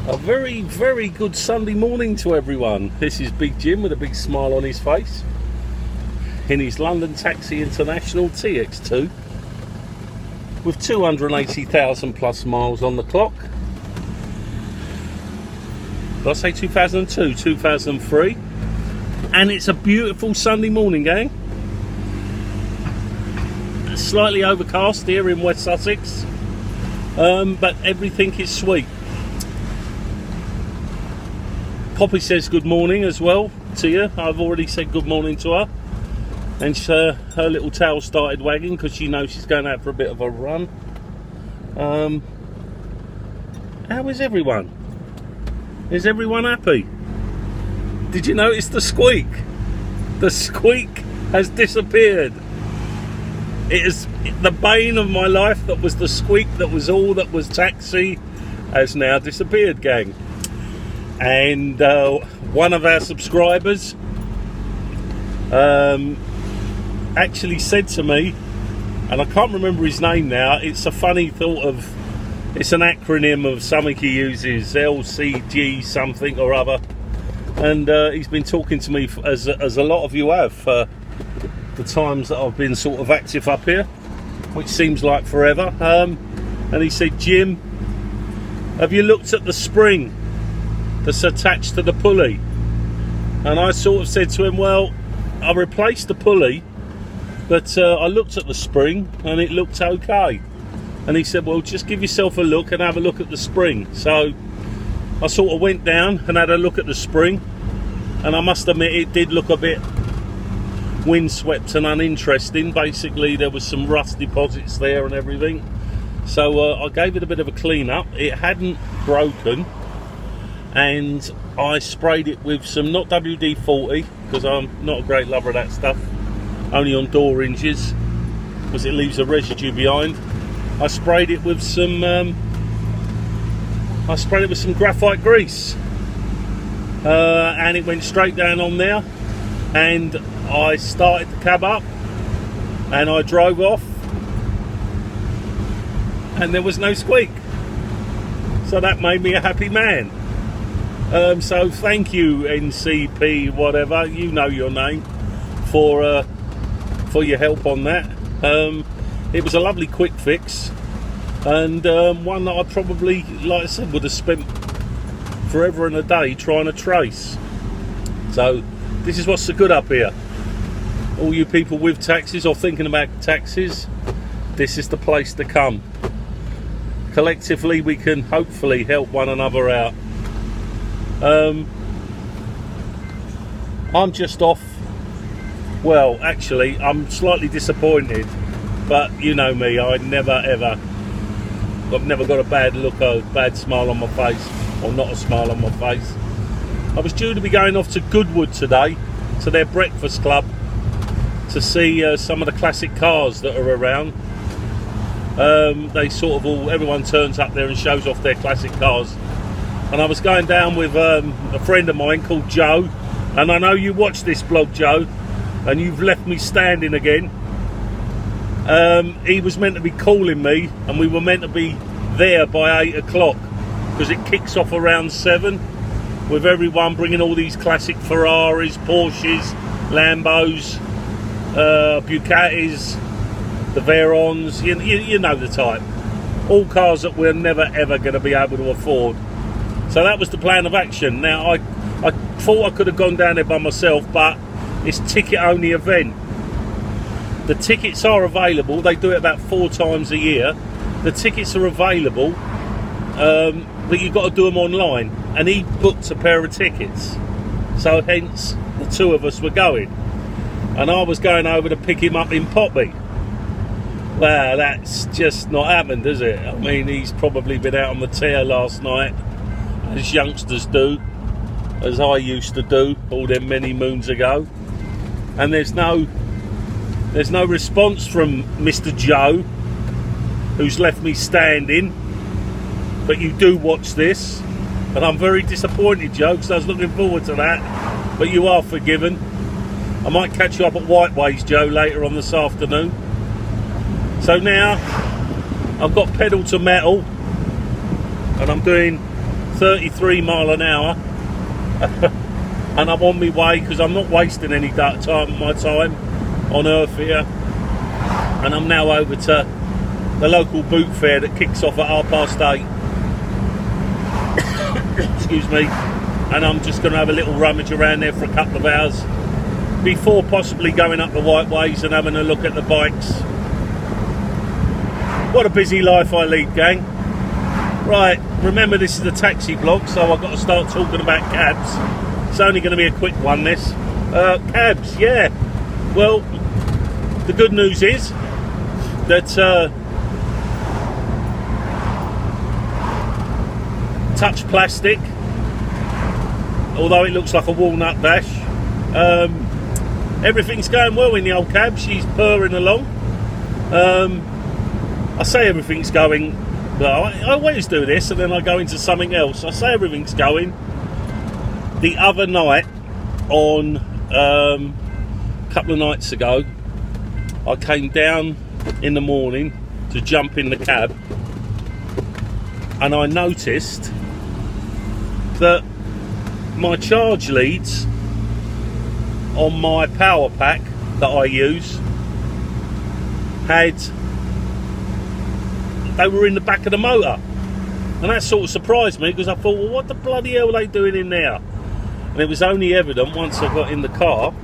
A very, very good Sunday morning to everyone. This is Big Jim with a big smile on his face in his London Taxi International TX2 with 280,000 plus miles on the clock. Did I say 2002? 2003. And it's a beautiful Sunday morning, gang. Slightly overcast here in West Sussex, but everything is sweet. Poppy says good morning as well to you. I've already said good morning to her, and her little tail started wagging because she knows she's going out for a bit of a run. How is everyone? Is everyone happy? Did you notice the squeak? The squeak has disappeared. It is the bane of my life. That was the squeak. That was all that was taxi. Has now disappeared, gang. And one of our subscribers actually said to me, and I can't remember his name now. It's a funny thought of. It's an acronym of something he uses, LCG something or other. And he's been talking to me as a lot of you have for the times that I've been sort of active up here, which seems like forever. And he said, Jim, have you looked at the spring that's attached to the pulley? And I sort of said to him, well, I replaced the pulley, but I looked at the spring and it looked okay. And he said, well, just give yourself a look and have a look at the spring. So I sort of went down and had a look at the spring, and I must admit it did look a bit windswept and uninteresting. Basically there was some rust deposits there and everything, so I gave it a bit of a clean up. It hadn't broken, and I sprayed it with some, not WD-40 because I'm not a great lover of that stuff, only on door hinges because it leaves a residue behind. I sprayed it with some graphite grease, and it went straight down on there, and I started the cab up and I drove off and there was no squeak, so that made me a happy man. So thank you, NCP whatever, you know your name, for your help on that. It was a lovely quick fix, and one that I probably, like I said, would have spent forever and a day trying to trace. So this is what's so good up here. All you people with taxis or thinking about taxis, this is the place to come. Collectively we can hopefully help one another out. I'm just off. Well, actually I'm slightly disappointed, but you know me, I've never got a bad look or a bad smile on my face, or not a smile on my face. I was due to be going off to Goodwood today, to their breakfast club, to see some of the classic cars that are around. They sort of everyone turns up there and shows off their classic cars. And I was going down with a friend of mine called Joe, and I know you watch this blog, Joe, and you've left me standing again. He was meant to be calling me, and we were meant to be there by 8 o'clock because it kicks off around 7, with everyone bringing all these classic Ferraris, Porsches, Lambos, Bugattis, the Veyrons, you know the type. All cars that we're never ever going to be able to afford. So that was the plan of action. Now I thought I could have gone down there by myself, but it's ticket only event. The tickets are available. They do it about 4 times a year. The tickets are available, but you've got to do them online. And he booked a pair of tickets, so hence the 2 of us were going. And I was going over to pick him up in Poppy. Well, that's just not happened, is it? I mean, he's probably been out on the tear last night, as youngsters do, as I used to do all them many moons ago. And there's no response from Mr. Joe, who's left me standing. But you do watch this, and I'm very disappointed, Joe, because I was looking forward to that. But you are forgiven. I might catch you up at Whiteways, Joe, later on this afternoon. So now I've got pedal to metal, and I'm doing 33 mile an hour. And I'm on my way because I'm not wasting any my time on earth here. And I'm now over to the local boot fair that kicks off at 8:30. Excuse me. And I'm just going to have a little rummage around there for a couple of hours before possibly going up the White Ways and having a look at the bikes. What a busy life I lead, gang. Right, remember this is a taxi blog, so I've got to start talking about cabs. It's only going to be a quick one, this. Cabs, yeah. Well, the good news is that touch plastic, although it looks like a walnut dash. Everything's going well in the old cab. She's purring along. I say everything's going well. I always do this and then I go into something else. I say everything's going. The other night, on a couple of nights ago, I came down in the morning to jump in the cab, and I noticed that my charge leads on my power pack that I use they were in the back of the motor, and that sort of surprised me because I thought, well, what the bloody hell are they doing in there? And it was only evident once I got in the car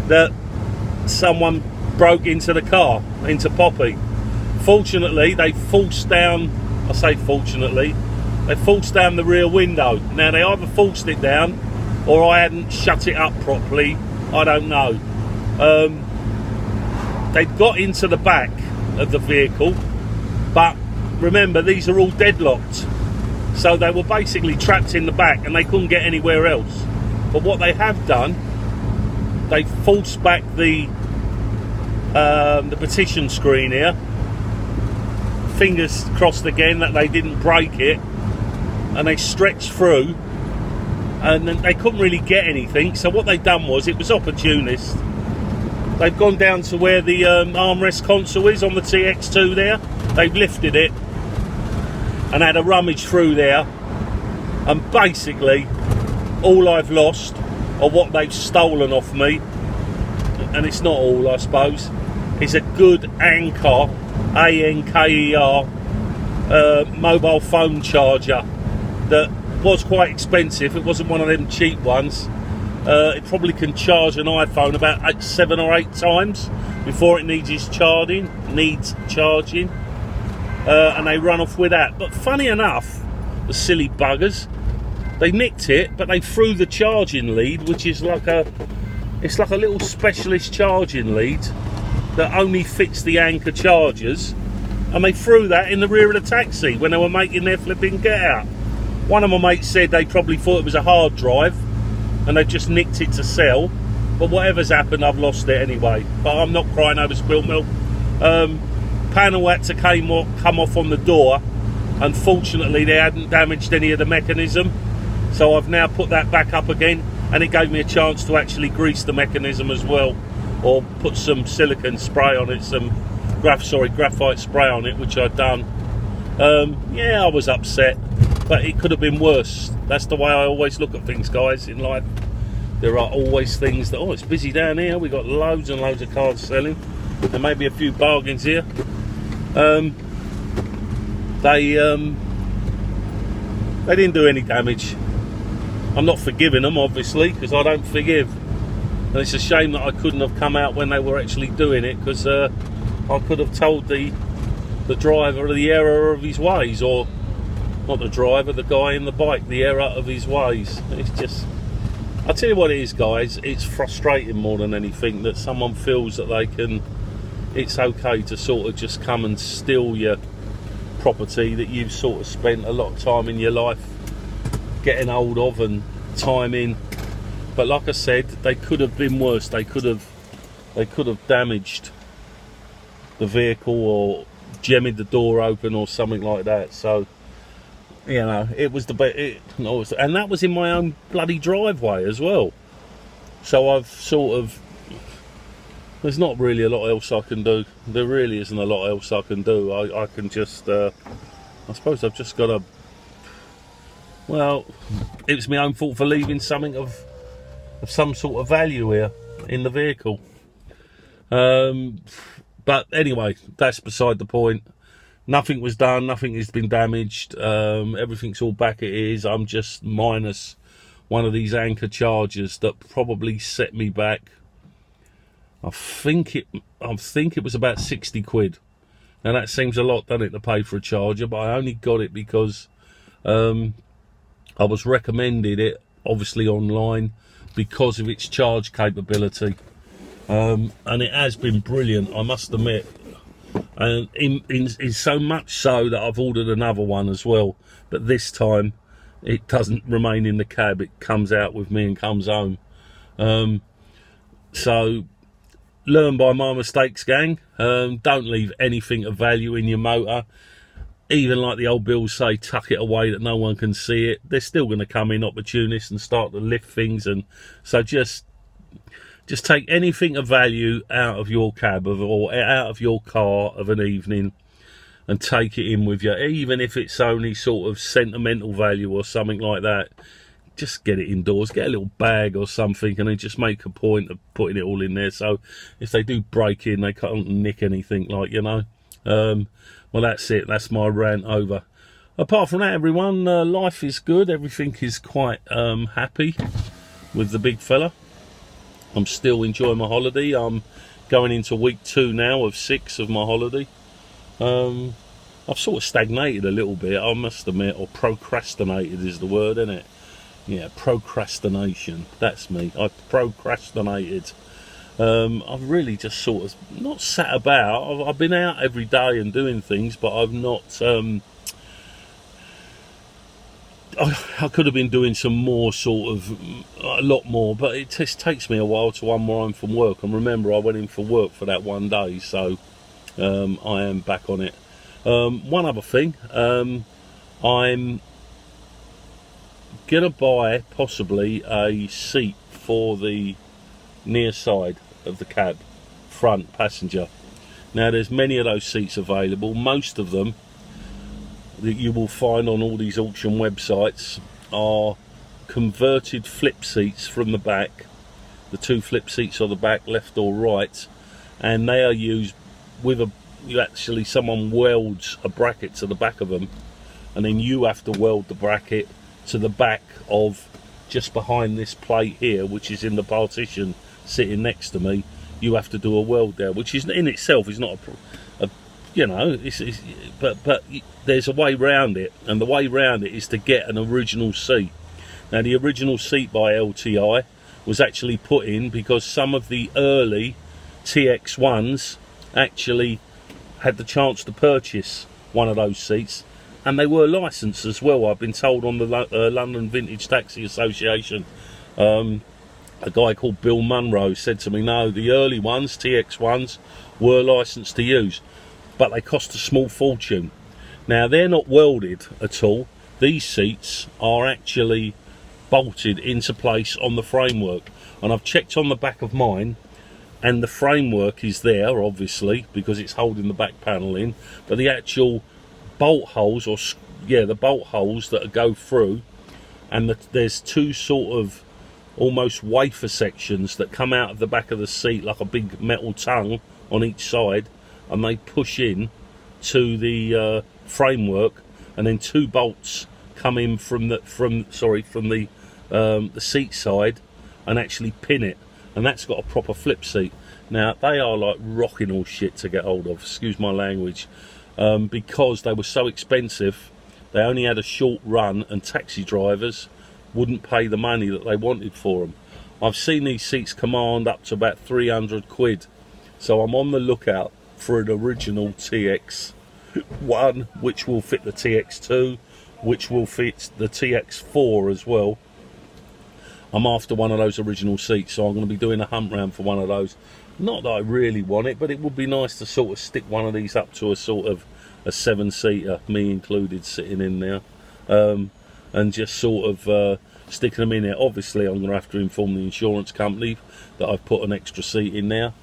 that someone broke into the car, into Poppy. Fortunately, they forced down, I say fortunately, they forced down the rear window. Now, they either forced it down or I hadn't shut it up properly. I don't know. They'd got into the back of the vehicle, but remember, these are all deadlocked. So they were basically trapped in the back and they couldn't get anywhere else. But what they have done, they forced back the petition screen here. Fingers crossed again that they didn't break it. And they stretched through. And then they couldn't really get anything. So what they've done was, it was opportunist. They've gone down to where the armrest console is on the TX2 there. They've lifted it and had a rummage through there, and basically all I've lost or what they've stolen off me, and it's not all, I suppose, is a good Anker, A-N-K-E-R, mobile phone charger that was quite expensive. It wasn't one of them cheap ones. It probably can charge an iPhone about 7 or 8 times before it needs charging. And they run off with that. But funny enough, the silly buggers, they nicked it, but they threw the charging lead, which is like a little specialist charging lead that only fits the Anker chargers, and they threw that in the rear of the taxi when they were making their flipping get out. One of my mates said they probably thought it was a hard drive and they just nicked it to sell, but whatever's happened, I've lost it anyway. But I'm not crying over spilt milk. Panel had to come off on the door. Unfortunately, they hadn't damaged any of the mechanism, so I've now put that back up again, and it gave me a chance to actually grease the mechanism as well, or put some silicone spray on it, some graphite spray on it, which I'd done. Yeah, I was upset, but it could have been worse. That's the way I always look at things, guys, in life. There are always things that, oh, it's busy down here, we've got loads and loads of cars selling, and maybe a few bargains here. They didn't do any damage. I'm not forgiving them, obviously, because I don't forgive. And it's a shame that I couldn't have come out when they were actually doing it, because I could have told the driver the error of his ways, or not the driver, the guy in the bike, the error of his ways. It's just, I'll tell you what it is, guys, it's frustrating more than anything that someone feels that they can, it's okay to sort of just come and steal your property that you've sort of spent a lot of time in your life getting hold of and time in. But like I said, they could have been worse. They could have damaged the vehicle or gemmed the door open or something like that. So, you know, it was and that was in my own bloody driveway as well. So I've sort of, there's not really a lot else I can do. There really isn't a lot else I can do. I can just, I suppose I've just got to well, it was my own fault for leaving something of some sort of value here in the vehicle. But anyway, that's beside the point. Nothing was done, nothing has been damaged, everything's all back it is. I'm just minus one of these anchor chargers that probably set me back. I think it was about 60 quid. Now that seems a lot, doesn't it, to pay for a charger, but I only got it because I was recommended it, obviously online, because of its charge capability. And it has been brilliant, I must admit. And in so much so that I've ordered another one as well, but this time it doesn't remain in the cab, it comes out with me and comes home. So learn by my mistakes, gang. Don't leave anything of value in your motor. Even like the old bills say, tuck it away that no one can see it. They're still going to come in opportunists and start to lift things, and so just take anything of value out of your cab or out of your car of an evening and take it in with you, even if it's only sort of sentimental value or something like that. Just get it indoors, get a little bag or something, and then just make a point of putting it all in there, so if they do break in, they can't nick anything, like, you know. Well, that's it, that's my rant over. Apart from that, everyone, life is good, everything is quite happy with the big fella. I'm still enjoying my holiday. I'm going into week 2 now of 6 of my holiday. I've sort of stagnated a little bit, I must admit, or procrastinated is the word, isn't it? Yeah, procrastination, that's me. I procrastinated. I've really just sort of not sat about. I've been out every day and doing things, but I've not I could have been doing some more, sort of a lot more, but it just takes me a while to unwind from work. And remember, I went in for work for that one day, so I am back on it. One other thing, I'm gonna buy possibly a seat for the near side of the cab, front passenger. Now there's many of those seats available. Most of them that you will find on all these auction websites are converted flip seats from the back. The 2 flip seats on the back, left or right, and they are used with someone welds a bracket to the back of them, and then you have to weld the bracket to the back of just behind this plate here, which is in the partition sitting next to me. You have to do a weld there, which is in itself is not a you know, but there's a way round it, and the way round it is to get an original seat. Now the original seat by LTI was actually put in because some of the early TX1s actually had the chance to purchase one of those seats, and they were licensed as well, I've been told, on the London Vintage Taxi Association. A guy called Bill Munro said to me, no, the early ones, TX1s, were licensed to use, but they cost a small fortune. Now they're not welded at all. These seats are actually bolted into place on the framework, and I've checked on the back of mine, and the framework is there obviously because it's holding the back panel in, but the actual bolt holes, or the bolt holes that go through, and there's 2 sort of almost wafer sections that come out of the back of the seat like a big metal tongue on each side, and they push in to the framework, and then 2 bolts come in from the seat side and actually pin it, and that's got a proper flip seat. Now they are like rocking all shit to get hold of, excuse my language, because they were so expensive. They only had a short run, and taxi drivers wouldn't pay the money that they wanted for them. I've seen these seats command up to about 300 quid, so I'm on the lookout for an original TX1 which will fit the TX2, which will fit the TX4 as well. I'm after one of those original seats, so I'm going to be doing a hunt round for one of those. Not that I really want it, but it would be nice to sort of stick one of these up to a sort of a 7-seater, me included, sitting in there, and just sort of sticking them in there. Obviously I'm going to have to inform the insurance company that I've put an extra seat in there.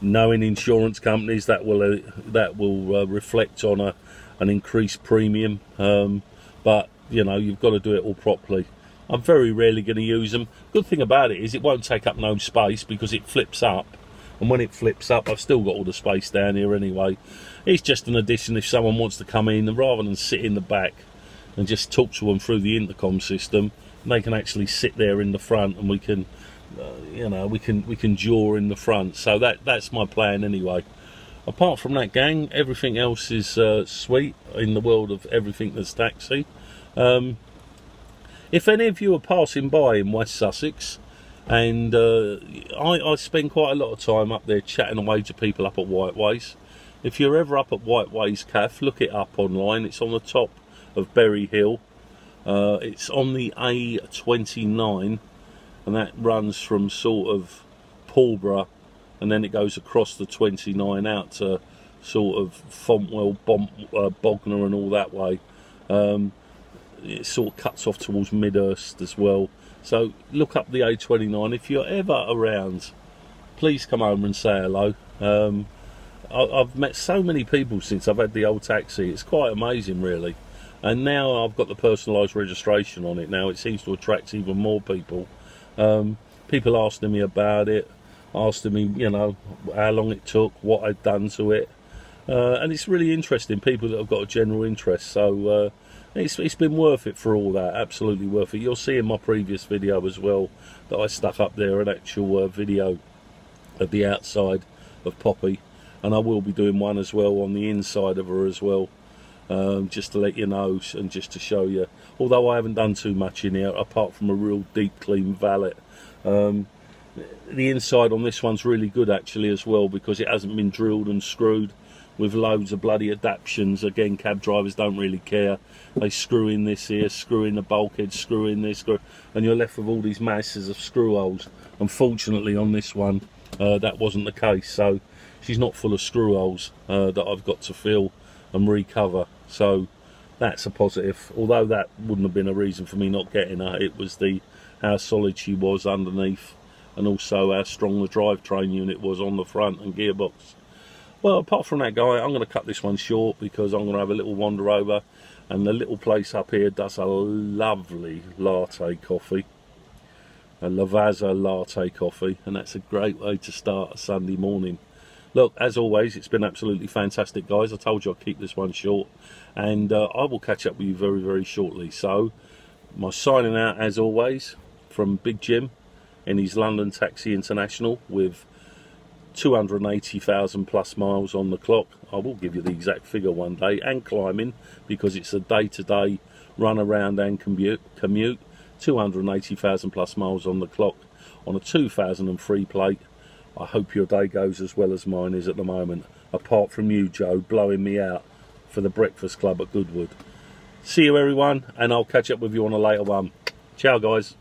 Knowing insurance companies, that will reflect on an increased premium, but you know, you've got to do it all properly. I'm very rarely going to use them. Good thing about it is it won't take up no space because it flips up. And when it flips up, I've still got all the space down here anyway. It's just an addition if someone wants to come in, and rather than sit in the back and just talk to them through the intercom system, they can actually sit there in the front, and we can, you know, we can jaw in the front. So that's my plan anyway. Apart from that, gang, everything else is sweet in the world of everything that's taxi. If any of you are passing by in West Sussex, and I spend quite a lot of time up there chatting away to people up at Whiteways. If you're ever up at Whiteways Cafe, look it up online. It's on the top of Berry Hill. It's on the A29, and that runs from sort of Pulborough, and then it goes across the 29 out to sort of Fontwell, Bognor and all that way. It sort of cuts off towards Midhurst as well. So look up the A29. If you're ever around, please come over and say hello. I've met so many people since I've had the old taxi. It's quite amazing, really. And now I've got the personalised registration on it now. It seems to attract even more people. People asking me about it, asking me, you know, how long it took, what I'd done to it. And it's really interesting, people that have got a general interest. So it's been worth it for all that, absolutely worth it. You'll see in my previous video as well that I stuck up there an actual video of the outside of Poppy, and I will be doing one as well on the inside of her as well, just to let you know and just to show you. Although I haven't done too much in here apart from a real deep clean valet. The inside on this one's really good actually as well, because it hasn't been drilled and screwed with loads of bloody adaptions. Again, cab drivers don't really care. They screw in this here, screw in the bulkhead, screw in this, and you're left with all these masses of screw holes. Unfortunately on this one that wasn't the case, so she's not full of screw holes that I've got to fill and recover. So that's a positive, although that wouldn't have been a reason for me not getting her. It was how solid she was underneath, and also how strong the drivetrain unit was on the front and gearbox. Well, apart from that, guy, I'm going to cut this one short because I'm going to have a little wander over, and the little place up here does a lovely latte coffee, a Lavazza latte coffee, and that's a great way to start a Sunday morning. Look, as always, it's been absolutely fantastic, guys. I told you I'd keep this one short, and I will catch up with you very, very shortly. So, my signing out, as always, from Big Jim in his London Taxi International with 280,000 plus miles on the clock. I will give you the exact figure one day, and climbing, because it's a day-to-day run around and commute. 280,000 plus miles on the clock on a 2003 plate. I hope your day goes as well as mine is at the moment, apart from you, Joe, blowing me out for the Breakfast Club at Goodwood. See you, everyone, and I'll catch up with you on a later one. Ciao, guys.